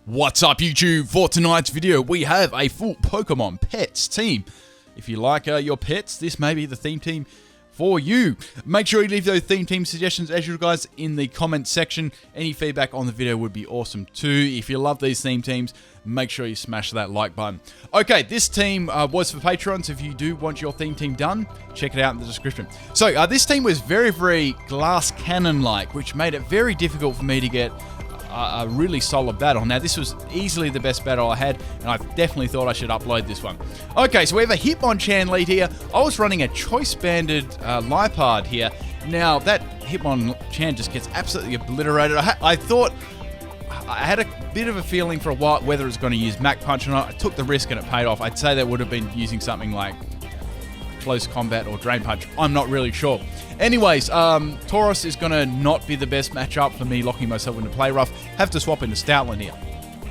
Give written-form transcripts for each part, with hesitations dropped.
What's up YouTube? For tonight's video we have a full Pokemon Pets team. If you like your pets, this may be the theme team for you. Make sure you leave those theme team suggestions as usual guys in the comment section. Any feedback on the video would be awesome too. If you love these theme teams, make sure you smash that like button. Okay, this team was for Patrons. If you do want your theme team done, check it out in the description. So this team was very glass cannon-like, which made it very difficult for me to get a really solid battle. Now, this was easily the best battle I had, and I definitely thought I should upload this one. Okay, so we have a Hitmonchan lead here. I was running a choice-banded Lipard here. Now, that Hitmonchan just gets absolutely obliterated. I thought I had a bit of a feeling for a while whether it was going to use Mach Punch or not. I took the risk and it paid off. I'd say that would have been using something like Close Combat or Drain Punch. I'm not really sure. Anyways, Tauros is going to not be the best matchup for me locking myself into Play Rough. Have to swap into Stoutland here.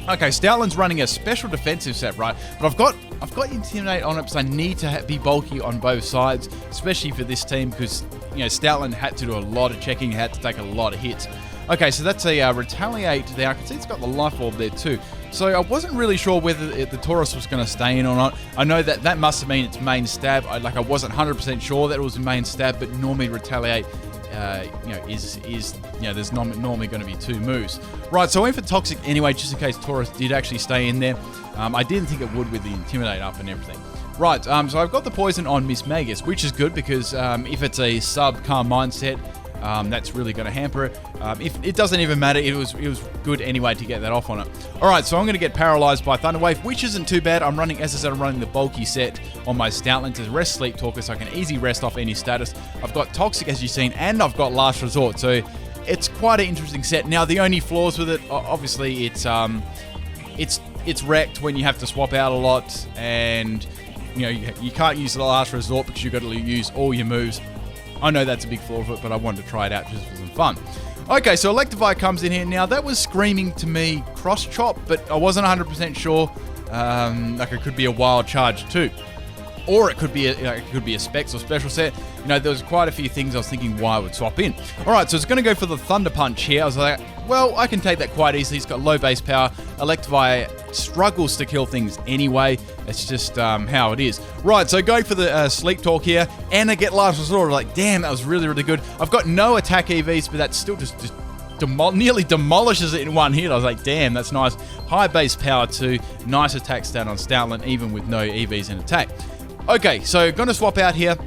Okay, Stoutland's running a special defensive set, right? But I've got Intimidate on it because I need to be bulky on both sides, especially for this team because, you know, Stoutland had to do a lot of checking, had to take a lot of hits. Okay, so that's a Retaliate there. I can see it's got the Life Orb there too. So I wasn't really sure whether the Tauros was going to stay in or not. I know that must have been its main stab. I wasn't 100% sure that it was the main stab, but normally Retaliate, there's normally going to be two moves. Right, so I went for Toxic anyway, just in case Tauros did actually stay in there. I didn't think it would with the Intimidate up and everything. Right, so I've got the Poison on Miss Magus, which is good because if it's a sub-Calm Mindset, that's really going to hamper it. If it doesn't even matter, it was good anyway to get that off on it. Alright, so I'm going to get paralyzed by Thunder Wave, which isn't too bad. I'm running, as I said, I'm running the bulky set on my Stoutland to rest Sleep Talker, so I can easy rest off any status. I've got Toxic, as you've seen, and I've got Last Resort, so it's quite an interesting set. Now, the only flaws with it, obviously, it's wrecked when you have to swap out a lot, and you can't use the Last Resort because you've got to use all your moves. I know that's a big flaw of it, but I wanted to try it out just for some fun. Okay, so Electivire comes in here. Now, that was screaming to me Cross Chop, but I wasn't 100% sure. It could be a Wild Charge too. Or it could be a Specs or Special Set. There was quite a few things I was thinking why I would swap in. Alright, so it's going to go for the Thunder Punch here. I was like, well, I can take that quite easily. It's got low base power. Electivire struggles to kill things anyway. It's just how it is. Right, so going for the Sleep Talk here, and I get Last Resort. Like, damn, that was really good. I've got no attack EVs, but that still just nearly demolishes it in one hit. I was like, damn, that's nice. High base power too. Nice attack stat on Stoutland, even with no EVs in attack. Okay, so going to swap out here.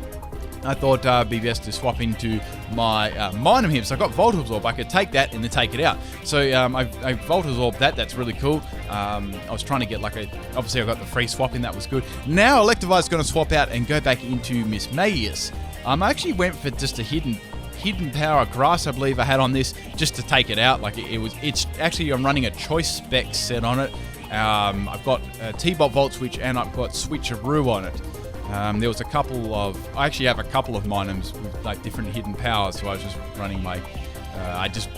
I thought it'd be best to swap into my Minun here. So I got Volt Absorb. I could take that and then take it out. So I Volt Absorb that. That's really cool. I was trying to get obviously I got the free swap in. That was good. Now Electivire's going to swap out and go back into Miss Magius. I actually went for just a hidden power grass, I believe I had on this, just to take it out. It's actually, I'm running a choice spec set on it. I've got T-Bot Volt Switch and I've got Switcheroo on it. There was I actually have a couple of Minums with different hidden powers, so I was just running I just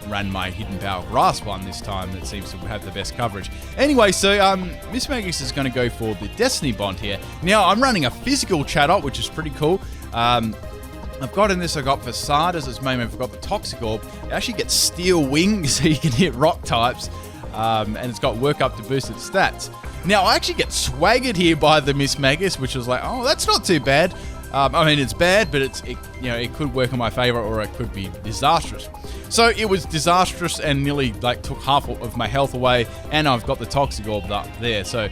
ran my hidden power grass one this time. That seems to have the best coverage. Anyway, so Miss Magus is going to go for the Destiny Bond here. Now, I'm running a physical Chatot, which is pretty cool. I've got in this, I got Facade as its main move. I've got the Toxic Orb. It actually gets Steel Wing, so you can hit rock types. And it's got Work Up to boost its stats. Now, I actually get swaggered here by the Miss Magus, which was like, oh, that's not too bad. It's bad, but it could work in my favor, or it could be disastrous. So it was disastrous and nearly took half of my health away, and I've got the Toxic Orb up there. So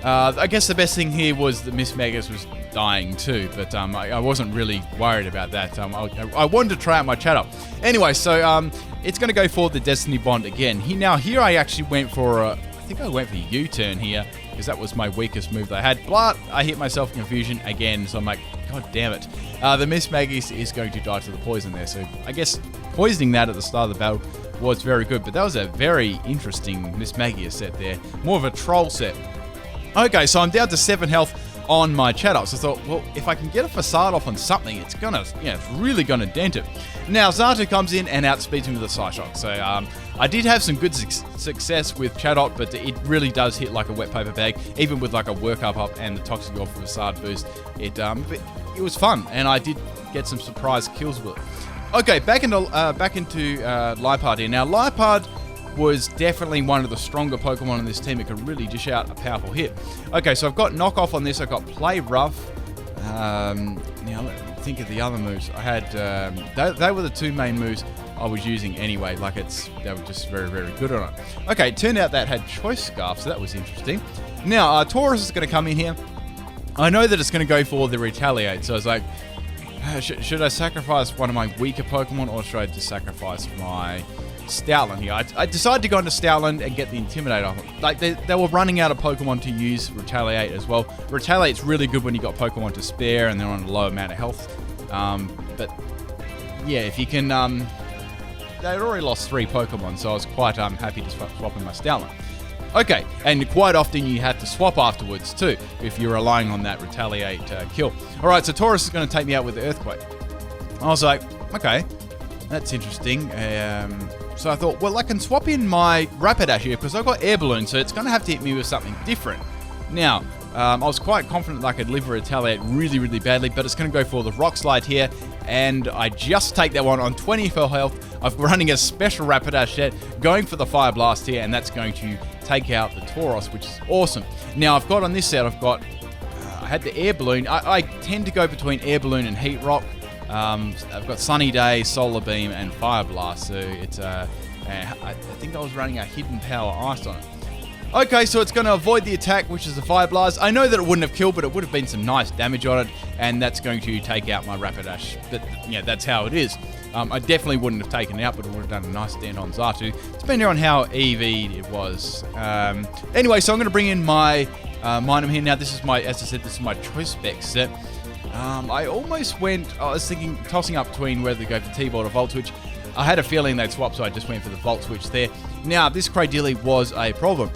I guess the best thing here was that Miss Magus was dying too, but I wasn't really worried about that. I wanted to try out my Chatot. Anyway, so it's going to go for the Destiny Bond again. Here I actually went for I think I went for U-turn here, because that was my weakest move that I had. But I hit myself in Confusion again, so I'm like, god damn it. The Miss Magus is going to die to the poison there, so I guess poisoning that at the start of the battle was very good. But that was a very interesting Miss Magus set there. More of a troll set. Okay, so I'm down to 7 health on my Chatot. So I thought, well, if I can get a Facade off on something, it's really gonna dent it. Now, Zato comes in and outspeeds me with a Psyshock. So I did have some good success with Chatot, but it really does hit like a wet paper bag, even with a Work Up and the Toxic Orb Facade boost. It was fun, and I did get some surprise kills with it. Okay, back into Lipard here. Now, Lipard was definitely one of the stronger Pokemon in this team. It could really dish out a powerful hit. Okay, so I've got Knock Off on this. I've got Play Rough. Now, let me think of the other moves. I had, they were the two main moves I was using anyway. Like, they were just very, very good on it. Okay, it turned out that had Choice Scarf, so that was interesting. Now, Taurus is going to come in here. I know that it's going to go for the Retaliate, so I was like, should I sacrifice one of my weaker Pokemon, or should I just sacrifice my Stoutland here? I decided to go into Stoutland and get the Intimidator. Like, they were running out of Pokemon to use Retaliate as well. Retaliate's really good when you got Pokemon to spare and they're on a low amount of health. But yeah, if you can, they'd already lost 3 Pokemon, so I was quite happy to swap in my Stoutland. Okay, and quite often you have to swap afterwards too, if you're relying on that Retaliate kill. Alright, so Taurus is going to take me out with the Earthquake. I was like, okay, that's interesting. So I thought, well, I can swap in my Rapidash here, because I've got Air Balloon, so it's going to have to hit me with something different. Now, I was quite confident that I could live a Retaliate really, really badly, but it's going to go for the Rock Slide here, and I just take that one on 20 full health. I'm running a special Rapidash set, going for the Fire Blast here, and that's going to take out the Tauros, which is awesome. Now, I've got on this set, I had the Air Balloon. I tend to go between Air Balloon and Heat Rock. I've got Sunny Day, Solar Beam, and Fire Blast, so it's I think I was running a Hidden Power Ice on it. Okay, so it's going to avoid the attack, which is the Fire Blast. I know that it wouldn't have killed, but it would have been some nice damage on it, and that's going to take out my Rapidash. But yeah, that's how it is. I definitely wouldn't have taken it out, but it would have done a nice stand on Xatu, depending on how EV'd it was. Anyway, so I'm going to bring in my Minun here. Now, this is my, as I said, this is my Choice Spec set. I was thinking, tossing up between whether to go for T-Bolt or Volt Switch. I had a feeling they'd swap, so I just went for the Volt Switch there. Now, this Cradily was a problem.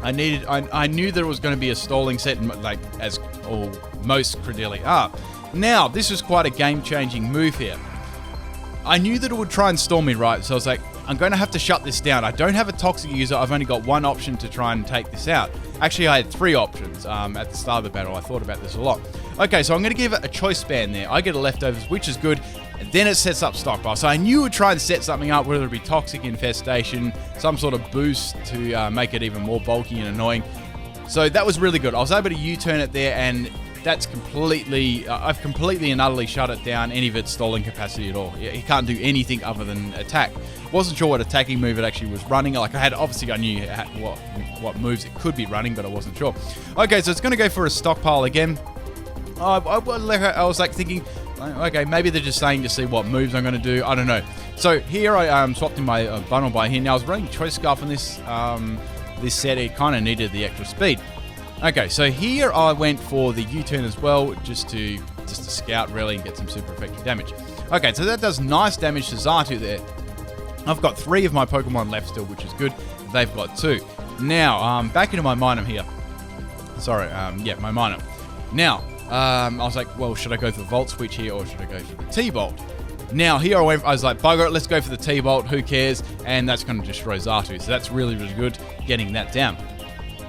I knew that it was going to be a stalling set, like as all most Cradily are. Now, this was quite a game-changing move here. I knew that it would try and stall me, right? So I was like, I'm going to have to shut this down. I don't have a Toxic user. I've only got one option to try and take this out. Actually, I had 3 options at the start of the battle. I thought about this a lot. Okay, so I'm going to give it a choice span there. I get a Leftovers, which is good. And then it sets up Stockpile. So I knew it would try and set something up, whether it be Toxic Infestation, some sort of boost to make it even more bulky and annoying. So that was really good. I was able to U-turn it there, and that's completely, I've completely and utterly shut it down, any of its stalling capacity at all. It can't do anything other than attack. Wasn't sure what attacking move it actually was running. Like, obviously I knew what moves it could be running, but I wasn't sure. Okay, so it's going to go for a Stockpile again. I was like thinking, okay, maybe they're just saying to see what moves I'm going to do. I don't know. So here I swapped in my bundle by here. Now I was running Choice Scarf on this set. It kind of needed the extra speed. Okay, so here I went for the U-turn as well, just to scout really and get some super effective damage. Okay, so that does nice damage to Xatu there. I've got 3 of my Pokemon left still, which is good. They've got 2. Now, back into my Minun here. Sorry, yeah, my Minun. Now, I was like, well, should I go for the Volt Switch here, or should I go for the T-Bolt? Now, here I was like, bugger it, let's go for the T-Bolt, who cares? And that's going to destroy Xatu, so that's really, really good, getting that down.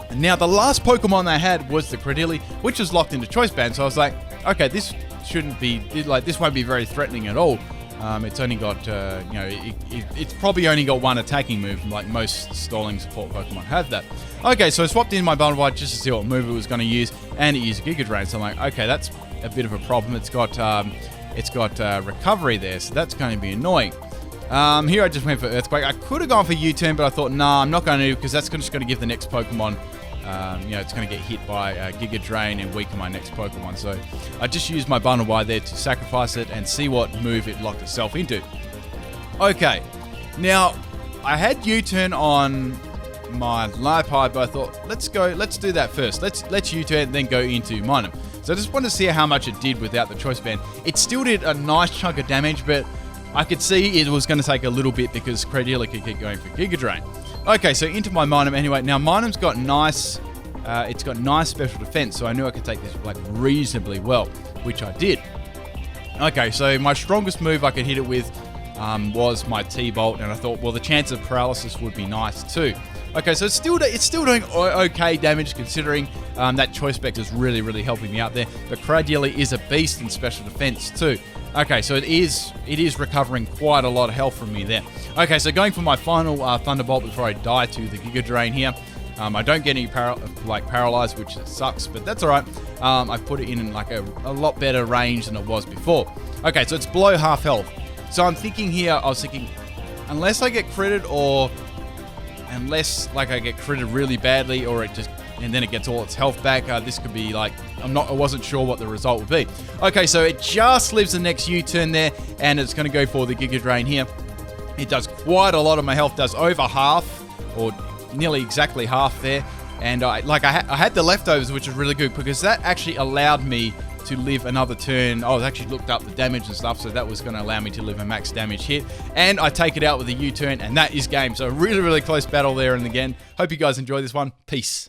And now, the last Pokemon they had was the Cradily, which was locked into Choice Band, so I was like, okay, this shouldn't be, like, this won't be very threatening at all. It's only got, it's probably only got 1 attacking move, like most stalling support Pokemon have that. Okay, so I swapped in my Bundle Wide just to see what move it was going to use, and it used Giga Drain, so I'm like, okay, that's a bit of a problem. It's got Recovery there, so that's going to be annoying. Here I just went for Earthquake. I could have gone for U-turn, but I thought, nah, I'm not going to, because that's just going to give the next Pokemon, it's going to get hit by Giga Drain and weaken my next Pokemon. So I just used my Bundle Wide there to sacrifice it and see what move it locked itself into. Okay, now I had U-turn on my Liepide, but I thought, let's do that first. Let's U-turn and then go into Minun. So I just wanted to see how much it did without the Choice Band. It still did a nice chunk of damage, but I could see it was going to take a little bit because Cradily could keep going for Giga Drain. Okay, so into my Minun anyway. Now Minun's got nice, it's got nice special defense, so I knew I could take this like reasonably well, which I did. Okay, so my strongest move I could hit it with was my T-Bolt, and I thought, well, the chance of paralysis would be nice too. Okay, so it's still doing okay damage considering that choice spec is really helping me out there. But Cradially is a beast in special defense too. Okay, so it is recovering quite a lot of health from me there. Okay, so going for my final Thunderbolt before I die to the Giga Drain here. I don't get any paralyzed, which sucks, but that's all right. I've put it in like a lot better range than it was before. Okay, so it's below half health. So I'm thinking here, I was thinking, unless I get critted or unless like I get critted really badly or and then it gets all its health back, this could be like, I wasn't sure what the result would be. Okay, so it just lives the next U-turn there, and it's going to go for the Giga Drain here. It does quite a lot of my health, does over half, or nearly exactly half there. And I had the leftovers, which is really good because that actually allowed me to live another turn. I was actually looked up the damage and stuff, so that was going to allow me to live a max damage hit. And I take it out with a U-turn, and that is game. So really close battle there. And again, hope you guys enjoy this one. Peace.